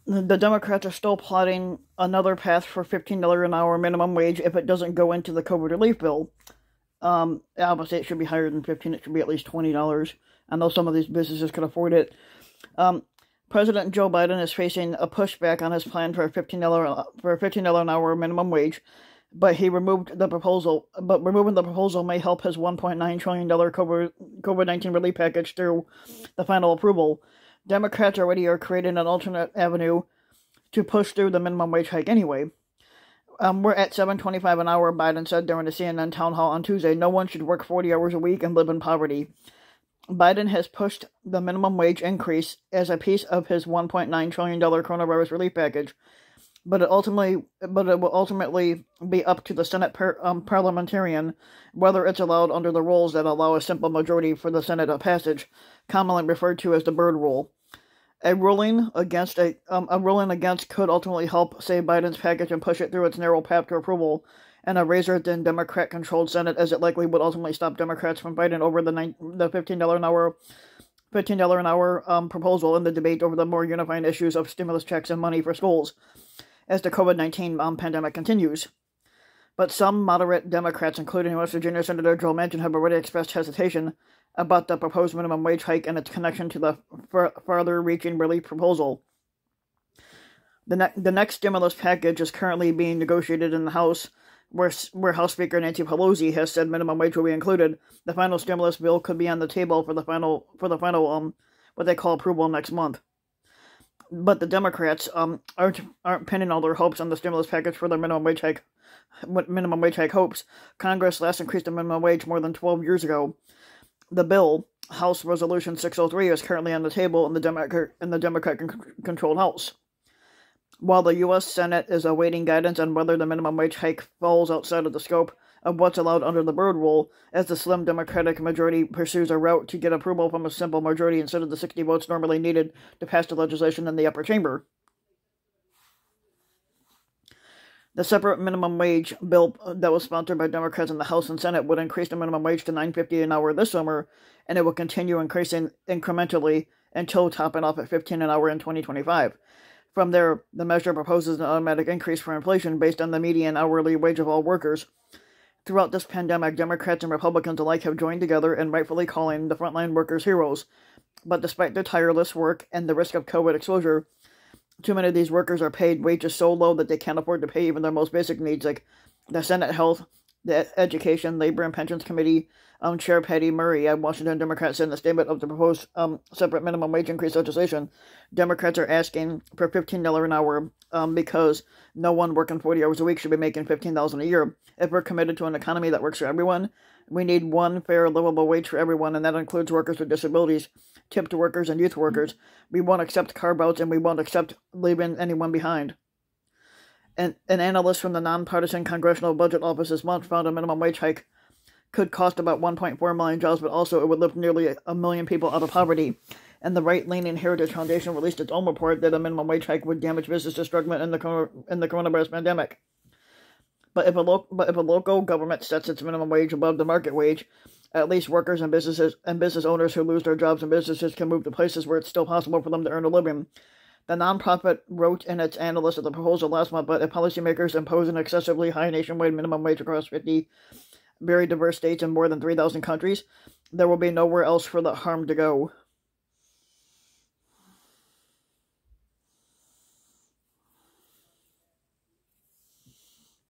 The Democrats are still plotting another path for $15 an hour minimum wage if it doesn't go into the COVID relief bill. Obviously, it should be higher than 15. It should be at least $20. I know some of these businesses can afford it. President Joe Biden is facing a pushback on his plan for a $15 an hour minimum wage, but he removed the proposal. But removing the proposal may help his $1.9 trillion COVID-19 relief package through the final approval. Democrats already are creating an alternate avenue to push through the minimum wage hike anyway. We're at $7.25 an hour, Biden said during the CNN town hall on Tuesday. No one should work 40 hours a week and live in poverty. Biden has pushed the minimum wage increase as a piece of his $1.9 trillion coronavirus relief package, but it will ultimately be up to the Senate parliamentarian whether it's allowed under the rules that allow a simple majority for the Senate passage, commonly referred to as the Byrd Rule. A ruling against could ultimately help save Biden's package and push it through its narrow path to approval in a razor-thin Democrat-controlled Senate, as it likely would ultimately stop Democrats from fighting over the $15 an hour proposal in the debate over the more unifying issues of stimulus checks and money for schools as the COVID-19 pandemic continues. But some moderate Democrats, including West Virginia Senator Joe Manchin, have already expressed hesitation about the proposed minimum wage hike and its connection to the farther-reaching relief proposal. The next stimulus package is currently being negotiated in the House, where House Speaker Nancy Pelosi has said minimum wage will be included. The final stimulus bill could be on the table for the final what they call approval next month. But the Democrats aren't pinning all their hopes on the stimulus package for their minimum wage hike hopes. Congress last increased the minimum wage more than 12 years ago. The bill, House Resolution 603, is currently on the table in the Democrat-controlled House. While the U.S. Senate is awaiting guidance on whether the minimum wage hike falls outside of the scope of what's allowed under the Byrd Rule, as the slim Democratic majority pursues a route to get approval from a simple majority instead of the 60 votes normally needed to pass the legislation in the upper chamber. The separate minimum wage bill that was sponsored by Democrats in the House and Senate would increase the minimum wage to $9.50 an hour this summer, and it will continue increasing incrementally until topping off at $15 an hour in 2025. From there, the measure proposes an automatic increase for inflation based on the median hourly wage of all workers. Throughout this pandemic, Democrats and Republicans alike have joined together in rightfully calling the frontline workers heroes. But despite their tireless work and the risk of COVID exposure, too many of these workers are paid wages so low that they can't afford to pay even their most basic needs, like the Senate Health, the Education, Labor, and Pensions Committee Chair Patty Murray, a Washington Democrat, said in a statement of the proposed separate minimum wage increase legislation. Democrats are asking for $15 an hour because no one working 40 hours a week should be making $15,000 a year. If we're committed to an economy that works for everyone, we need one fair, livable wage for everyone, and that includes workers with disabilities, tipped workers, and youth workers. We won't accept carve-outs, and we won't accept leaving anyone behind. An analyst from the nonpartisan Congressional Budget Office this month found a minimum wage hike could cost about 1.4 million jobs, but also it would lift nearly 1 million people out of poverty. And the right-leaning Heritage Foundation released its own report that a minimum wage hike would damage businesses struggling in the coronavirus pandemic. But if a local government sets its minimum wage above the market wage, at least workers and business owners who lose their jobs and businesses can move to places where it's still possible for them to earn a living. The nonprofit wrote in its analysis of the proposal last month, but if policymakers impose an excessively high nationwide minimum wage across 50 very diverse states in more than 3,000 countries, there will be nowhere else for the harm to go.